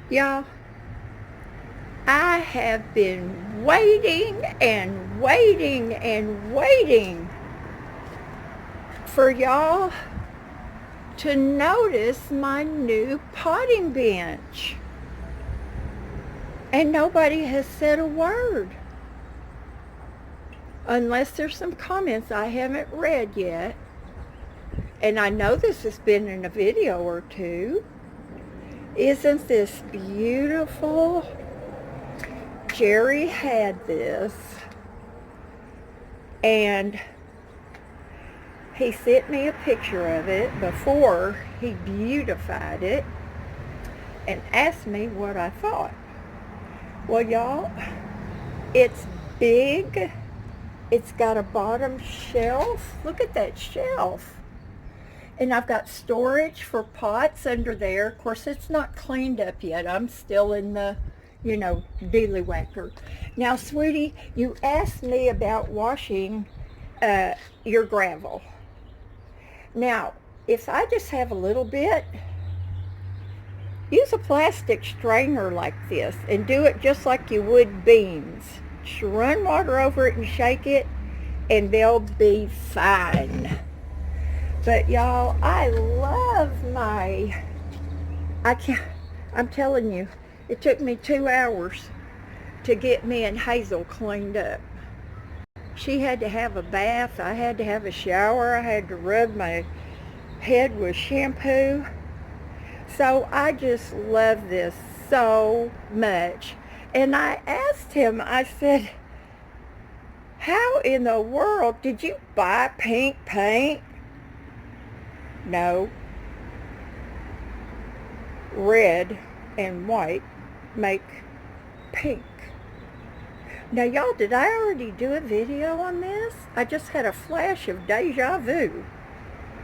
Y'all, I have been waiting and waiting and waiting for y'all to notice my new potting bench. And nobody has said a word. Unless there's some comments I haven't read yet. And I know this has been in a video or two. Isn't this beautiful? Jerry had this, and he sent me a picture of it before he beautified it and asked me what I thought. Well, y'all, it's big. It's got a bottom shelf. Look at that shelf. And I've got storage for pots under there. Of course, it's not cleaned up yet. I'm still in the, dealy whacker. Now, sweetie, you asked me about washing your gravel. Now, if I just have a little bit, use a plastic strainer like this and do it just like you would beans. Just run water over it and shake it, and they'll be fine. But y'all, I love I'm telling you, it took me 2 hours to get me and Hazel cleaned up. She had to have a bath, I had to have a shower, I had to rub my head with shampoo. So I just love this so much. And I asked him, I said, how in the world did you buy pink paint? No. Red and white make pink. Now y'all, did I already do a video on this? I just had a flash of deja vu.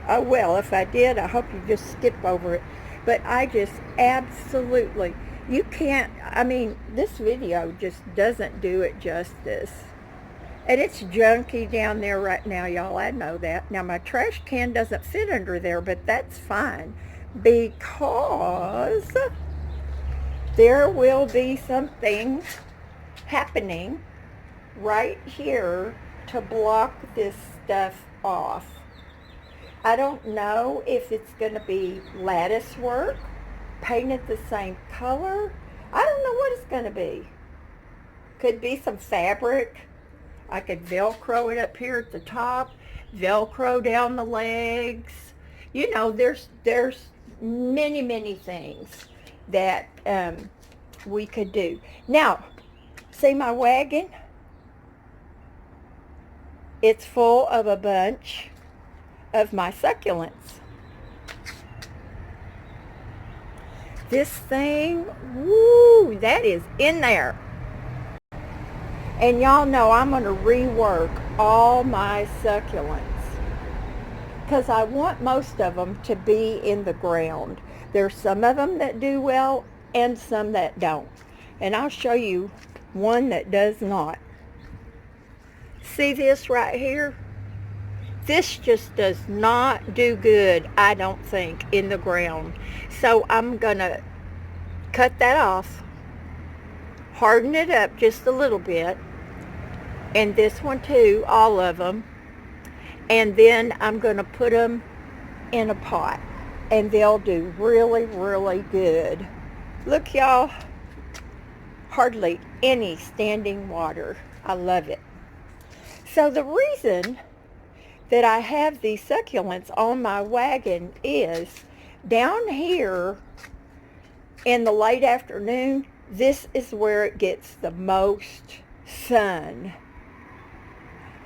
Oh well, if I did, I hope you just skip over it. But I just absolutely, you can't, this video just doesn't do it justice. And it's junky down there right now, y'all. I know that. Now, my trash can doesn't fit under there, but that's fine because there will be something happening right here to block this stuff off. I don't know if it's going to be lattice work, painted the same color. I don't know what it's going to be. Could be some fabric. I could Velcro it up here at the top, Velcro down the legs. There's many things that we could do. Now, see my wagon? It's full of a bunch of my succulents. This thing, woo, that is in there. And y'all know I'm going to rework all my succulents because I want most of them to be in the ground. There's some of them that do well and some that don't. And I'll show you one that does not. See this right here? This just does not do good, I don't think, in the ground. So I'm going to cut that off, harden it up just a little bit, and this one too, all of them. And then I'm going to put them in a pot, and they'll do really, really good. Look, y'all, hardly any standing water. I love it. So the reason that I have these succulents on my wagon is down here in the late afternoon, this is where it gets the most sun.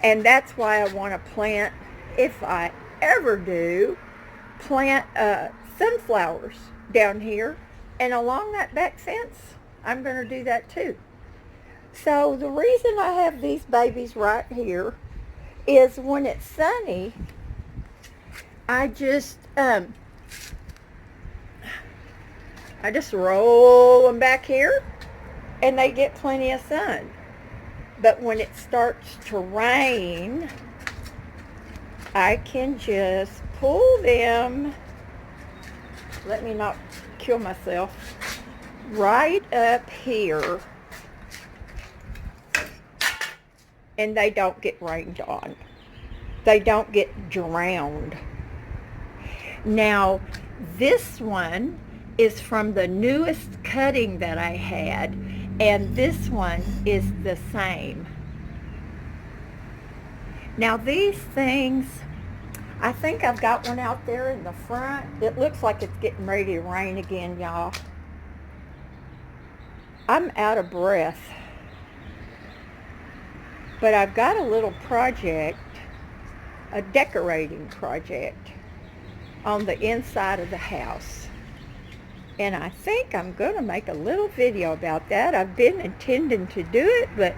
And that's why I want to plant, if I ever do, plant sunflowers down here. And along that back fence, I'm going to do that too. So the reason I have these babies right here is when it's sunny, I just roll them back here and they get plenty of sun. But when it starts to rain, I can just pull them. Let me not kill myself. right up here, and they don't get rained on. They don't get drowned. Now, this one is from the newest cutting that I had, and this one is the same. Now, these things, I think I've got one out there in the front. It looks like it's getting ready to rain again, y'all. I'm out of breath. But I've got a little project, a decorating project, on the inside of the house. And I think I'm going to make a little video about that. I've been intending to do it, but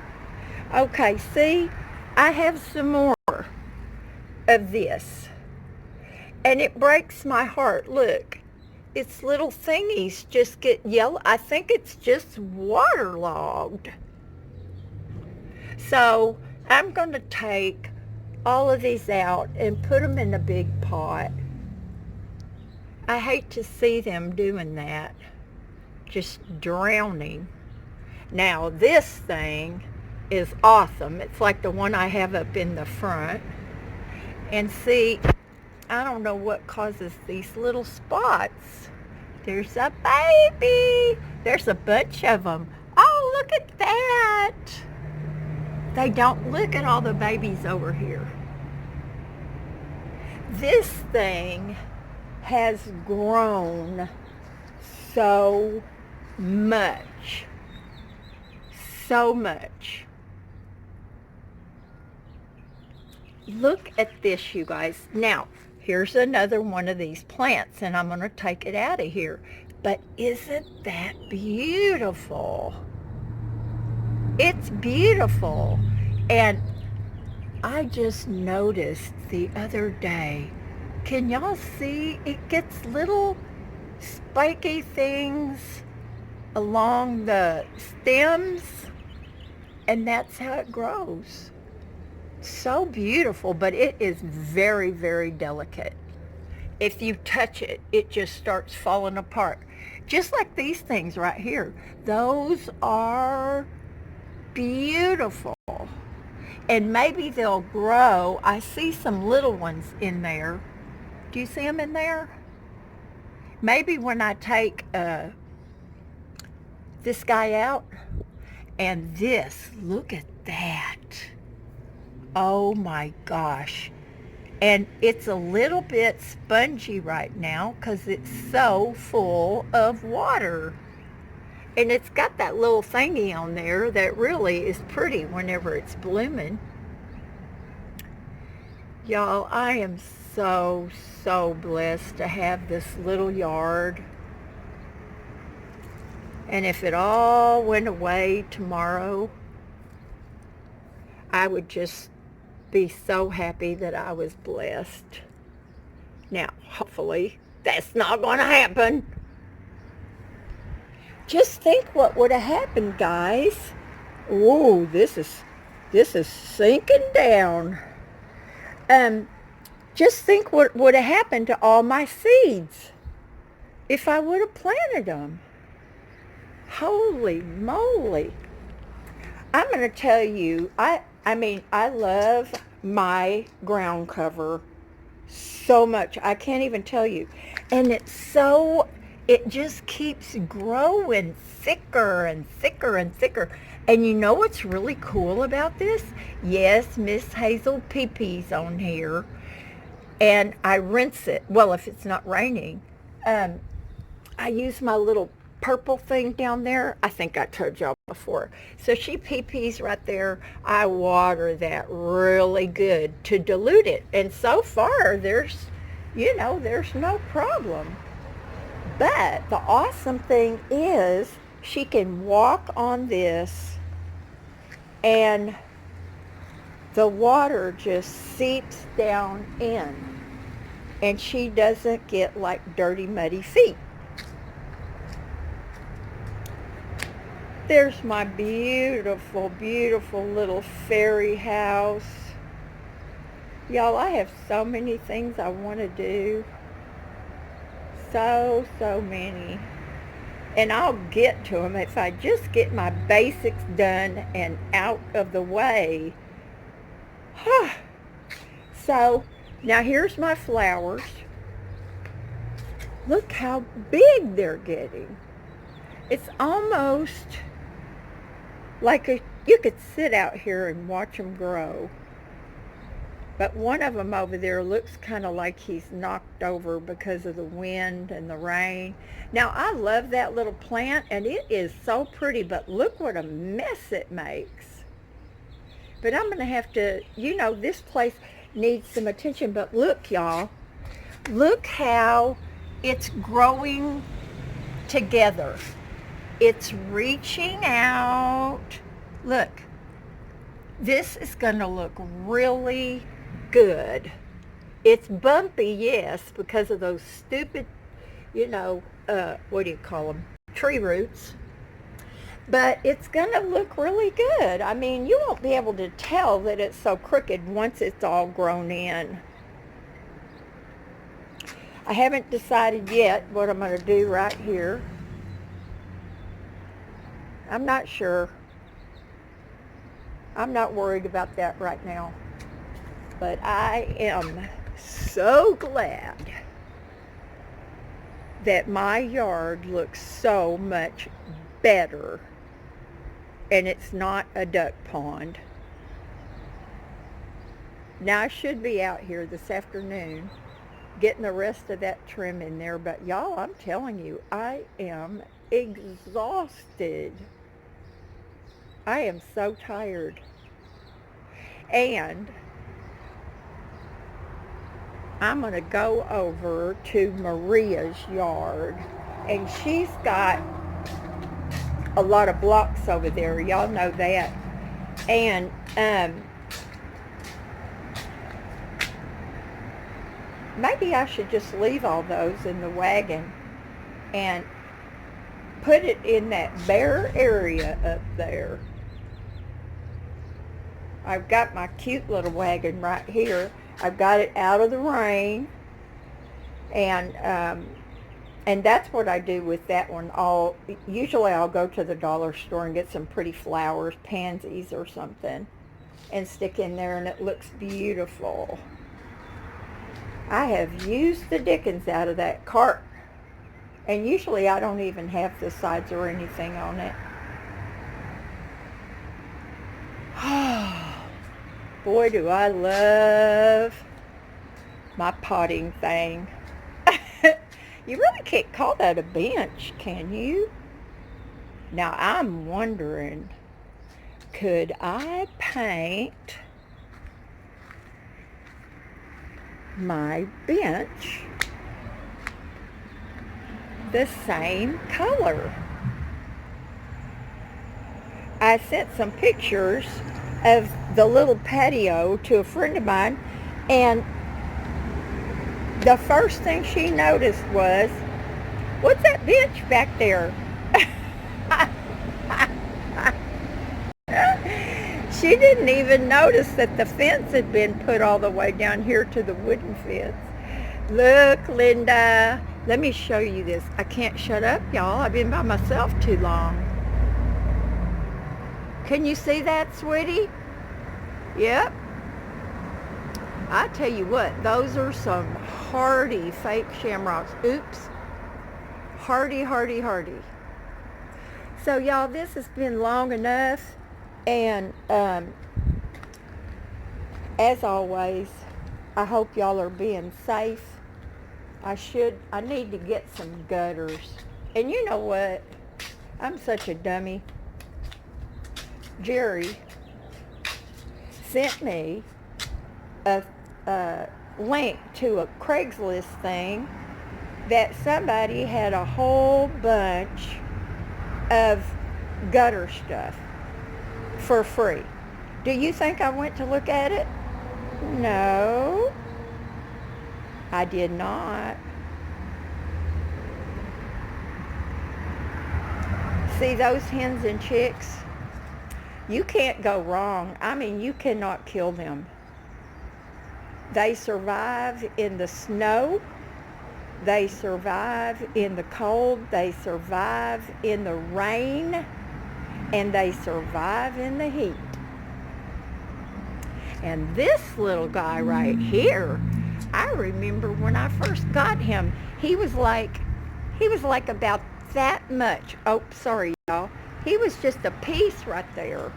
okay, see, I have some more of this. And it breaks my heart. Look, its little thingies just get yellow. I think it's just waterlogged. So I'm going to take all of these out and put them in a big pot. I hate to see them doing that, just drowning. Now this thing is awesome. It's like the one I have up in the front. And see, I don't know what causes these little spots. There's a baby. There's a bunch of them. Oh, look at that. They don't look at all the babies over here. This thing has grown so much. So much. Look at this, you guys. Now, here's another one of these plants, and I'm going to take it out of here. But isn't that beautiful? It's beautiful. And I just noticed the other day, can y'all see it gets little spiky things along the stems, and that's how it grows. So beautiful, but it is very, very delicate. If you touch it, it just starts falling apart. Just like these things right here. Those are beautiful. And maybe they'll grow. I see some little ones in there. Do you see them in there? Maybe when I take this guy out, and this, look at that. Oh my gosh. And it's a little bit spongy right now because it's so full of water. And it's got that little thingy on there that really is pretty whenever it's blooming. Y'all, I am so, so blessed to have this little yard. And if it all went away tomorrow, I would just be so happy that I was blessed. Now, hopefully, that's not going to happen. Just think what would have happened, guys. Ooh, this is sinking down. Just think what would have happened to all my seeds if I would have planted them. Holy moly. I'm going to tell you, I mean, I love my ground cover so much. I can't even tell you. And it just keeps growing thicker and thicker and thicker. And you know what's really cool about this? Yes, Miss Hazel pee-pee's on here. And I rinse it. Well, if it's not raining. I use my little purple thing down there. I think I told y'all before. So she pee-pees right there. I water that really good to dilute it. And so far, there's no problem. But the awesome thing is she can walk on this and the water just seeps down in. And she doesn't get like dirty, muddy feet. There's my beautiful, beautiful little fairy house. Y'all, I have so many things I want to do. So many. And I'll get to them if I just get my basics done and out of the way. So now here's my flowers. Look how big they're getting. It's almost like you could sit out here and watch them grow. But one of them over there looks kind of like he's knocked over because of the wind and the rain. Now, I love that little plant, and it is so pretty, but look what a mess it makes. But I'm going to have to, this place needs some attention. But look, y'all, look how it's growing together. It's reaching out. Look, this is going to look really good. It's bumpy, yes, because of those stupid, what do you call them? Tree roots. But it's going to look really good. I mean, you won't be able to tell that it's so crooked once it's all grown in. I haven't decided yet what I'm going to do right here. I'm not sure. I'm not worried about that right now. But I am so glad that my yard looks so much better and it's not a duck pond. Now, I should be out here this afternoon getting the rest of that trim in there, but y'all, I'm telling you, I am exhausted. I am so tired. And I'm going to go over to Maria's yard, and she's got a lot of blocks over there. Y'all know that. And maybe I should just leave all those in the wagon and put it in that bare area up there. I've got my cute little wagon right here. I've got it out of the rain, and that's what I do with that one. Usually I'll go to the dollar store and get some pretty flowers, pansies or something, and stick in there, and it looks beautiful. I have used the dickens out of that cart, and usually I don't even have the sides or anything on it. Boy, do I love my potting thing. You really can't call that a bench, can you? Now, I'm wondering, could I paint my bench the same color? I sent some pictures of the little patio to a friend of mine, and the first thing she noticed was, what's that bench back there? She didn't even notice that the fence had been put all the way down here to the wooden fence. Look, Linda, let me show you this. I can't shut up, y'all. I've been by myself too long. Can you see that, sweetie? Yep. I tell you what, those are some hardy fake shamrocks. Oops. Hardy, hardy, hardy. So, y'all, this has been long enough. And as always, I hope y'all are being safe. I need to get some gutters. And you know what? I'm such a dummy. Jerry sent me a link to a Craigslist thing that somebody had a whole bunch of gutter stuff for free. Do you think I went to look at it? No, I did not. See those hens and chicks? You can't go wrong. I mean, you cannot kill them. They survive in the snow. They survive in the cold, they survive in the rain, and they survive in the heat. And this little guy right here, I remember when I first got him, he was like about that much. Oh, sorry, y'all. He was just a piece right there.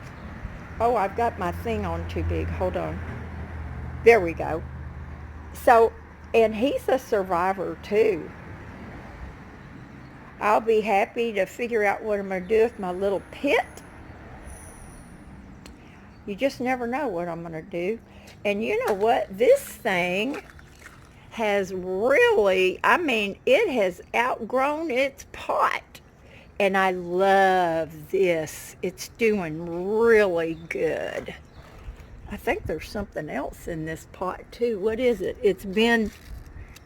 Oh, I've got my thing on too big. Hold on. There we go. So, and he's a survivor too. I'll be happy to figure out what I'm going to do with my little pit. You just never know what I'm going to do. And you know what? This thing has really, I mean, it has outgrown its pot. And I love this. It's doing really good. I think there's something else in this pot too. What is it? It's been,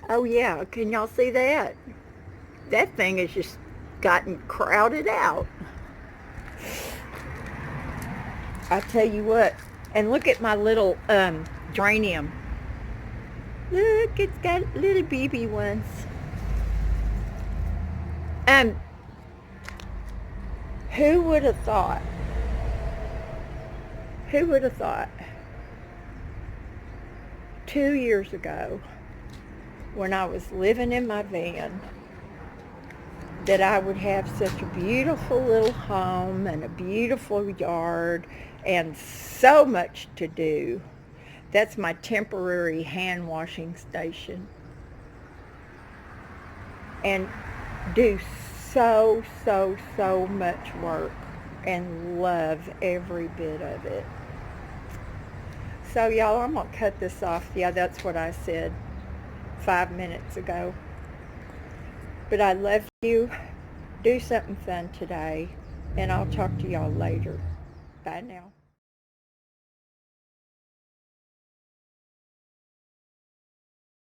oh yeah, can y'all see that? That thing has just gotten crowded out. I tell you what, and look at my little geranium. Look, it's got little baby ones. Who would have thought? Who would have thought 2 years ago when I was living in my van that I would have such a beautiful little home and a beautiful yard and so much to do. That's my temporary hand washing station. And do so much work and love every bit of it. So y'all, I'm going to cut this off. Yeah, that's what I said 5 minutes ago. But I love you. Do something fun today. And I'll talk to y'all later. Bye now.